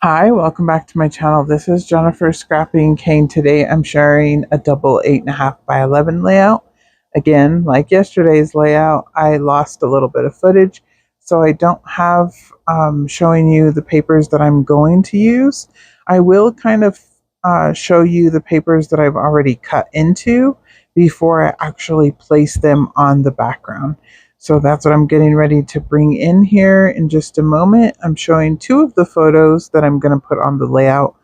Hi, welcome back to my channel. This is Jennifer Scrapping Kane. Today I'm sharing a double 8.5 by 11 layout. Again, like yesterday's layout, I lost a little bit of footage, so I don't have showing you the papers that I'm going to use. I will kind of show you the papers that I've already cut into before I actually place them on the background. So that's what I'm getting ready to bring in here in just a moment. I'm showing two of the photos that I'm going to put on the layout.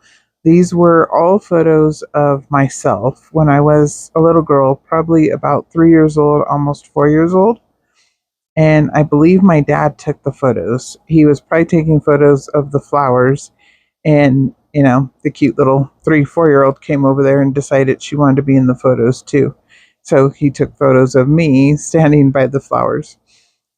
These were all photos of myself when I was a little girl, probably about 3 years old, almost 4 years old. And I believe my dad took the photos. He was probably taking photos of the flowers. And, the cute little 3, 4-year-old came over there and decided she wanted to be in the photos too. So he took photos of me standing by the flowers.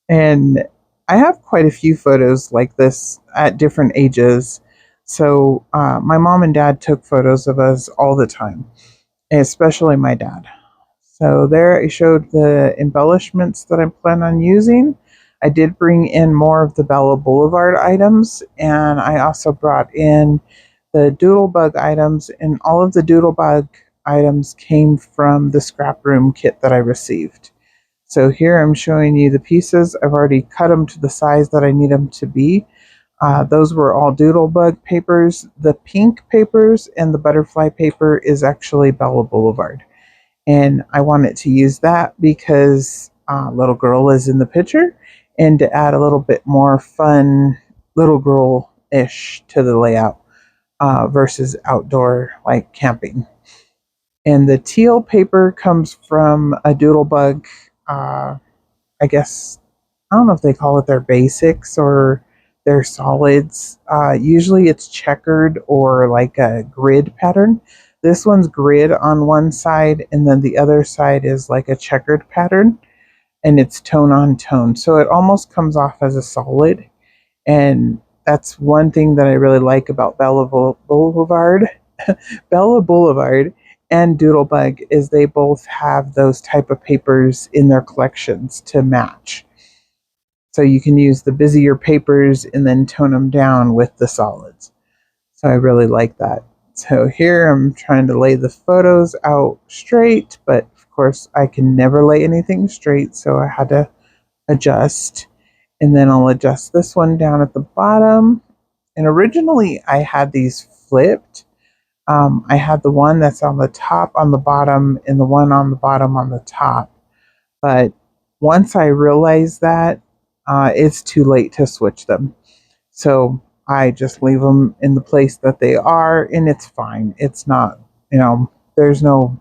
And I have quite a few photos like this at different ages. So my mom and dad took photos of us all the time, especially my dad. So there I showed the embellishments that I plan on using. I did bring in more of the Bella Boulevard items, and I also brought in the DoodleBug items, and all of the DoodleBug items came from the Scraproom Kit that I received. So here I'm showing you the pieces. I've already cut them to the size that I need them to be. Those were all DoodleBug papers. The pink papers and the butterfly paper is actually Bella Boulevard. And I wanted to use that because little girl is in the picture, and to add a little bit more fun little girl-ish to the layout versus outdoor like camping. And the teal paper comes from a DoodleBug, I guess, I don't know if they call it their basics or their solids. Usually it's checkered or like a grid pattern. This one's grid on one side, and then the other side is like a checkered pattern, and it's tone on tone. So it almost comes off as a solid. And that's one thing that I really like about Boulevard. Bella Boulevard and DoodleBug is they both have those type of papers in their collections to match. So you can use the busier papers and then tone them down with the solids. So I really like that. So here I'm trying to lay the photos out straight, but of course I can never lay anything straight, so I had to adjust. And then I'll adjust this one down at the bottom. And originally I had these flipped. I had the one that's on the top on the bottom and the one on the bottom on the top. But once I realized that, it's too late to switch them. So I just leave them in the place that they are, and it's fine. It's not, there's no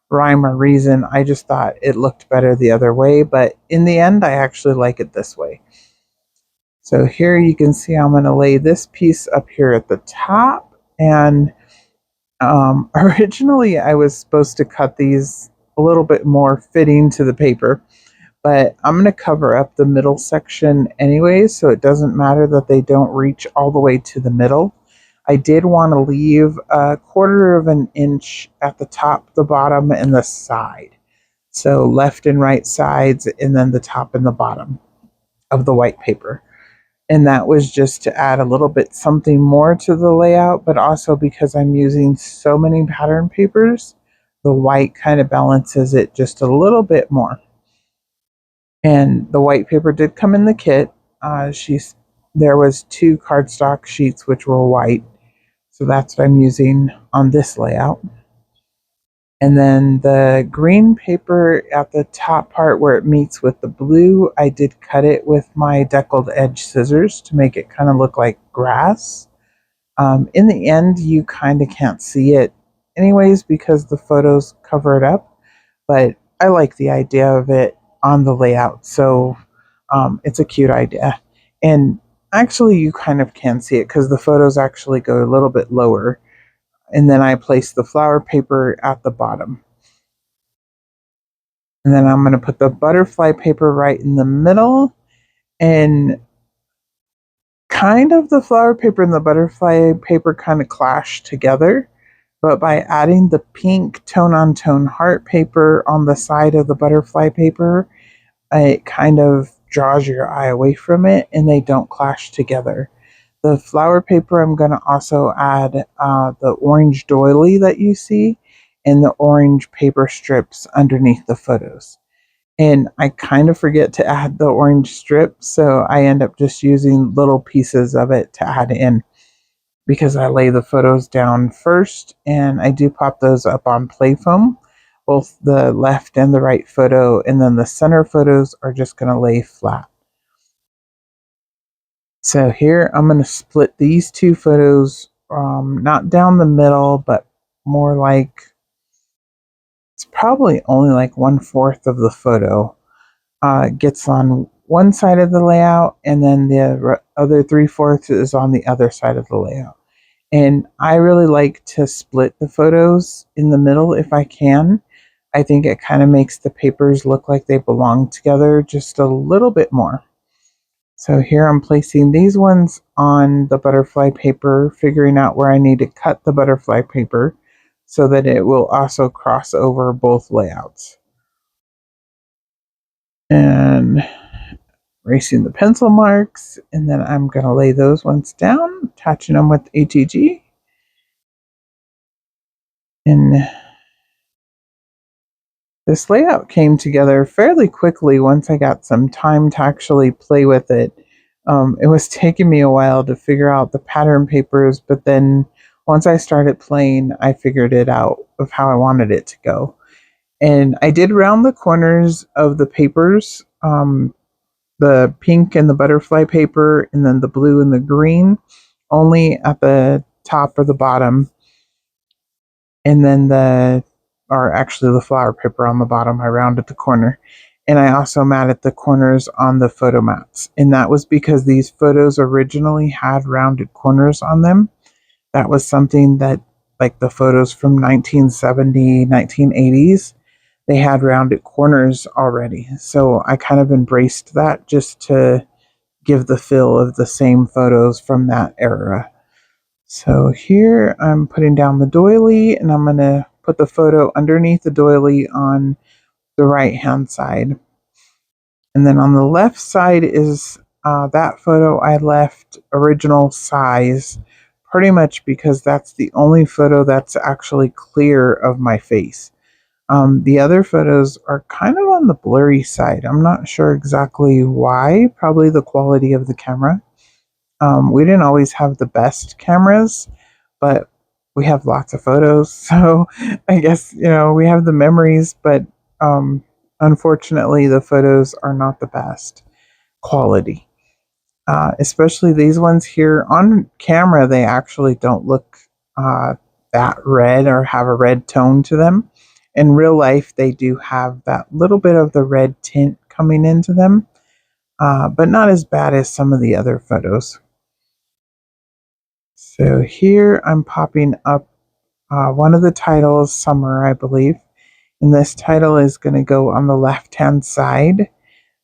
rhyme or reason. I just thought it looked better the other way, but in the end, I actually like it this way. So here you can see I'm going to lay this piece up here at the top, and originally I was supposed to cut these a little bit more fitting to the paper, but I'm going to cover up the middle section anyways, so it doesn't matter that they don't reach all the way to the middle. I did want to leave 1/4 of an inch at the top, the bottom, and the side. So left and right sides, and then the top and the bottom of the white paper. And that was just to add a little bit something more to the layout, but also because I'm using so many pattern papers, the white kind of balances it just a little bit more. And the white paper did come in the kit. There was 2 cardstock sheets which were white, so that's what I'm using on this layout. And then the green paper at the top part where it meets with the blue, I did cut it with my deckled edge scissors to make it kind of look like grass. In the end, you kind of can't see it anyways because the photos cover it up, but I like the idea of it on the layout, so it's a cute idea. And actually, you kind of can see it because the photos actually go a little bit lower. And then I place the flower paper at the bottom. And then I'm going to put the butterfly paper right in the middle. And kind of the flower paper and the butterfly paper kind of clash together. But by adding the pink tone-on-tone heart paper on the side of the butterfly paper, it kind of draws your eye away from it and they don't clash together. The flower paper, I'm going to also add the orange doily that you see and the orange paper strips underneath the photos. And I kind of forget to add the orange strips, so I end up just using little pieces of it to add in because I lay the photos down first and I do pop those up on play foam, both the left and the right photo, and then the center photos are just going to lay flat. So here I'm going to split these two photos, not down the middle, but more like it's probably only like 1/4 of the photo gets on one side of the layout, and then the other 3/4 is on the other side of the layout. And I really like to split the photos in the middle if I can. I think it kind of makes the papers look like they belong together just a little bit more. So here I'm placing these ones on the butterfly paper, figuring out where I need to cut the butterfly paper so that it will also cross over both layouts. And erasing the pencil marks, and then I'm going to lay those ones down, attaching them with ATG. And this layout came together fairly quickly once I got some time to actually play with it. It was taking me a while to figure out the pattern papers, but then once I started playing, I figured it out of how I wanted it to go. And I did round the corners of the papers, the pink and the butterfly paper, and then the blue and the green, only at the top or the bottom, and then actually the flower paper on the bottom, I rounded the corner. And I also matted the corners on the photo mats. And that was because these photos originally had rounded corners on them. That was something that, like the photos from 1970, 1980s, they had rounded corners already. So I kind of embraced that just to give the feel of the same photos from that era. So here I'm putting down the doily, and I'm going to put the photo underneath the doily on the right hand side. And then on the left side is that photo I left original size, pretty much because that's the only photo that's actually clear of my face. The other photos are kind of on the blurry side. I'm not sure exactly why, probably the quality of the camera. We didn't always have the best cameras, but we have lots of photos. So I guess, we have the memories, but unfortunately, the photos are not the best quality. Especially these ones here on camera, they actually don't look that red or have a red tone to them. In real life, they do have that little bit of the red tint coming into them, but not as bad as some of the other photos. So here I'm popping up one of the titles, Summer, I believe. And this title is going to go on the left-hand side.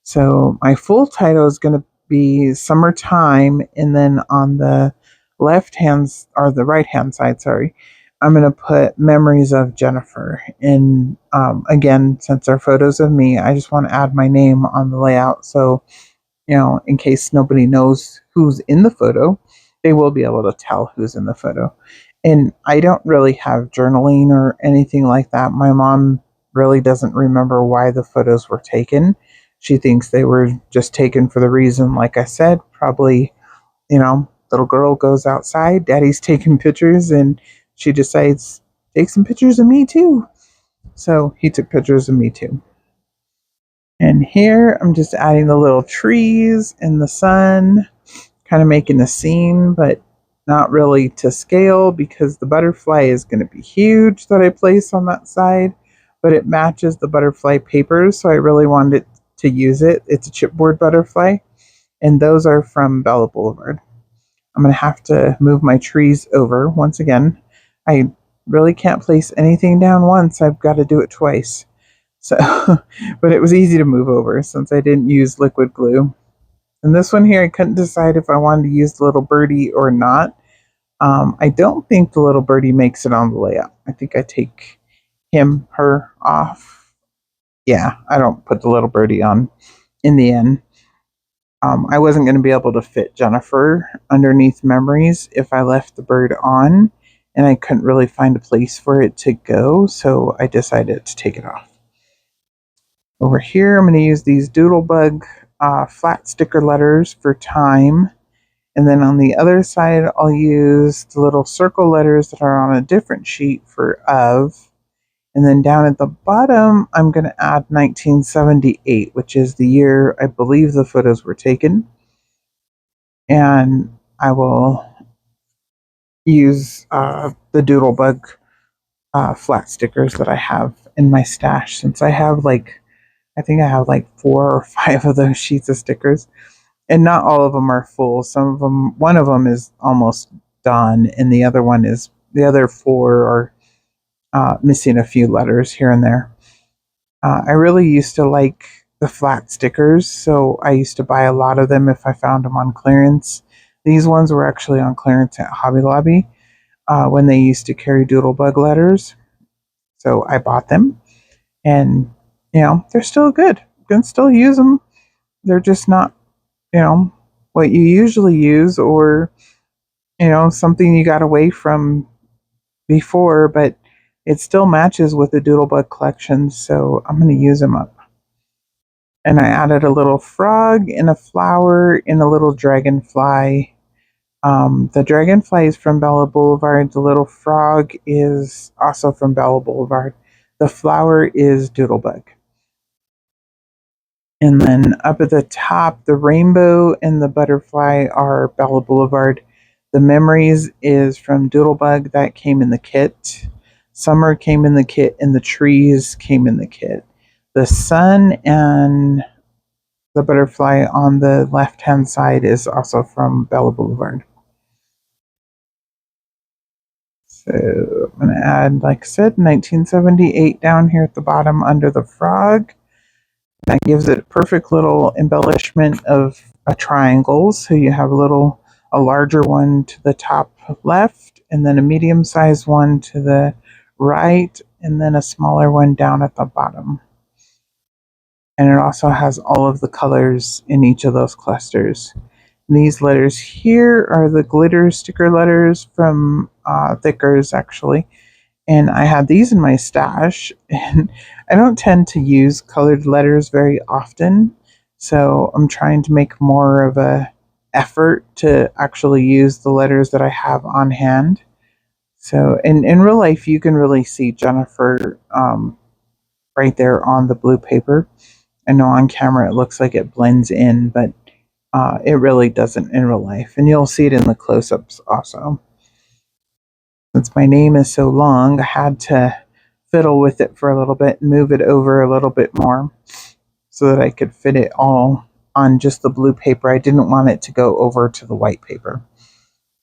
So my full title is going to be Summertime, and then on the the right-hand side, sorry, I'm going to put Memories of Jennifer. And again, since they're photos of me, I just want to add my name on the layout. So, in case nobody knows who's in the photo, they will be able to tell who's in the photo. And I don't really have journaling or anything like that. My mom really doesn't remember why the photos were taken. She thinks they were just taken for the reason, like I said, probably, little girl goes outside, daddy's taking pictures, and she decides, take some pictures of me too. So he took pictures of me too. And here I'm just adding the little trees and the sun, kind of making a scene, but not really to scale because the butterfly is going to be huge that I place on that side, but it matches the butterfly papers, so I really wanted to use it. It's a chipboard butterfly, and those are from Bella Boulevard. I'm going to have to move my trees over once again. I really can't place anything down once. I've got to do it twice. So, but it was easy to move over since I didn't use liquid glue. And this one here, I couldn't decide if I wanted to use the little birdie or not. I don't think the little birdie makes it on the layout. I think I take her off. Yeah, I don't put the little birdie on in the end. I wasn't going to be able to fit Jennifer underneath Memories if I left the bird on, and I couldn't really find a place for it to go, so I decided to take it off. Over here, I'm going to use these DoodleBug flat sticker letters for time. And then on the other side, I'll use the little circle letters that are on a different sheet for of. And then down at the bottom, I'm going to add 1978, which is the year I believe the photos were taken. And I will use the DoodleBug flat stickers that I have in my stash, since I have I think I have 4 or 5 of those sheets of stickers. And not all of them are full. Some of them, one of them is almost done, and the other 4 are missing a few letters here and there. I really used to like the flat stickers, so I used to buy a lot of them if I found them on clearance. These ones were actually on clearance at Hobby Lobby when they used to carry DoodleBug letters. So I bought them, and they're still good. You can still use them. They're just not what you usually use, or something you got away from before, but it still matches with the DoodleBug collection, so I'm going to use them up. And I added a little frog and a flower and a little dragonfly. The dragonfly is from Bella Boulevard. The little frog is also from Bella Boulevard. The flower is DoodleBug. And then up at the top, the rainbow and the butterfly are Bella Boulevard. The Memories is from DoodleBug. That came in the kit. Summer came in the kit, and the trees came in the kit. The sun and the butterfly on the left-hand side is also from Bella Boulevard. So I'm going to add, like I said, 1978 down here at the bottom under the frog. That gives it a perfect little embellishment of a triangle. So you have a larger one to the top left, and then a medium-sized one to the right, and then a smaller one down at the bottom. And it also has all of the colors in each of those clusters. And these letters here are the glitter sticker letters from Thickers, actually. And I had these in my stash, and I don't tend to use colored letters very often, so I'm trying to make more of a effort to actually use the letters that I have on hand. So in real life, you can really see Jennifer right there on the blue paper. I know on camera it looks like it blends in, but it really doesn't in real life, and you'll see it in the close-ups also. Since my name is so long, I had to fiddle with it for a little bit and move it over a little bit more so that I could fit it all on just the blue paper. I didn't want it to go over to the white paper.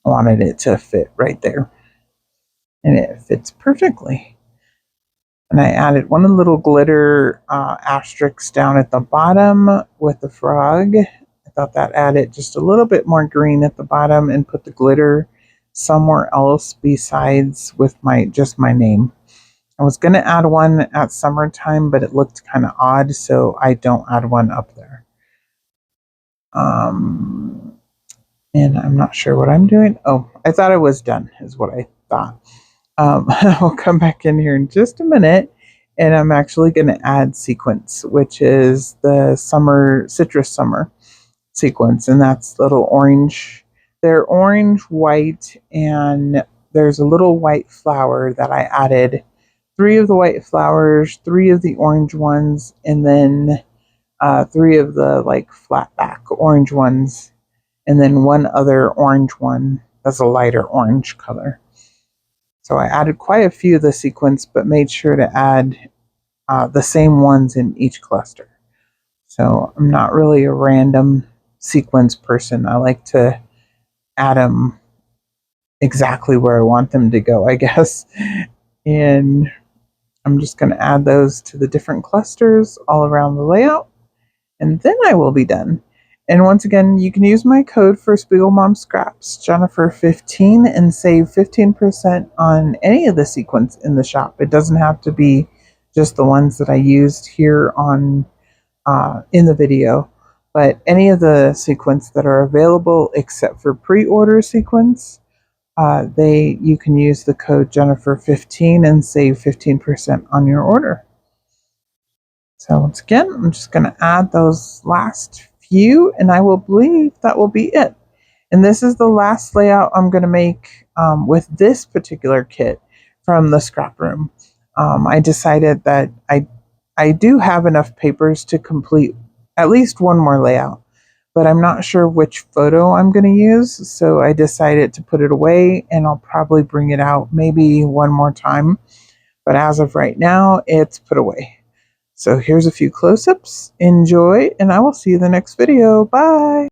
I wanted it to fit right there. And it fits perfectly. And I added one little glitter asterisk down at the bottom with the frog. I thought that added just a little bit more green at the bottom and put the glitter somewhere else besides with just my name. I was going to add one at summertime, but it looked kind of odd, so I don't add one up there. And I'm not sure what I'm doing. Oh, I thought I was done, is what I thought. I'll come back in here in just a minute, and I'm actually going to add sequins, which is the citrus summer sequins, and that's little orange. They're orange, white, and there's a little white flower that I added. 3 of the white flowers, 3 of the orange ones, and then 3 of the flat back orange ones, and then 1 other orange one that's a lighter orange color. So I added quite a few of the sequins, but made sure to add the same ones in each cluster. So I'm not really a random sequins person. I like to add them exactly where I want them to go, I guess. And I'm just going to add those to the different clusters all around the layout, and then I will be done. And once again, you can use my code for Spiegelmom Scraps, Jennifer15, and save 15% on any of the sequins in the shop. It doesn't have to be just the ones that I used here on in the video. But any of the sequins that are available except for pre-order sequins, you can use the code Jennifer15 and save 15% on your order. So once again, I'm just going to add those last few, and I will believe that will be it. And this is the last layout I'm going to make with this particular kit from the scrap room. I decided that I do have enough papers to complete at least one more layout, but I'm not sure which photo I'm going to use, so I decided to put it away, and I'll probably bring it out maybe one more time. But as of right now, it's put away. So here's a few close-ups. Enjoy, and I will see you in the next video. Bye!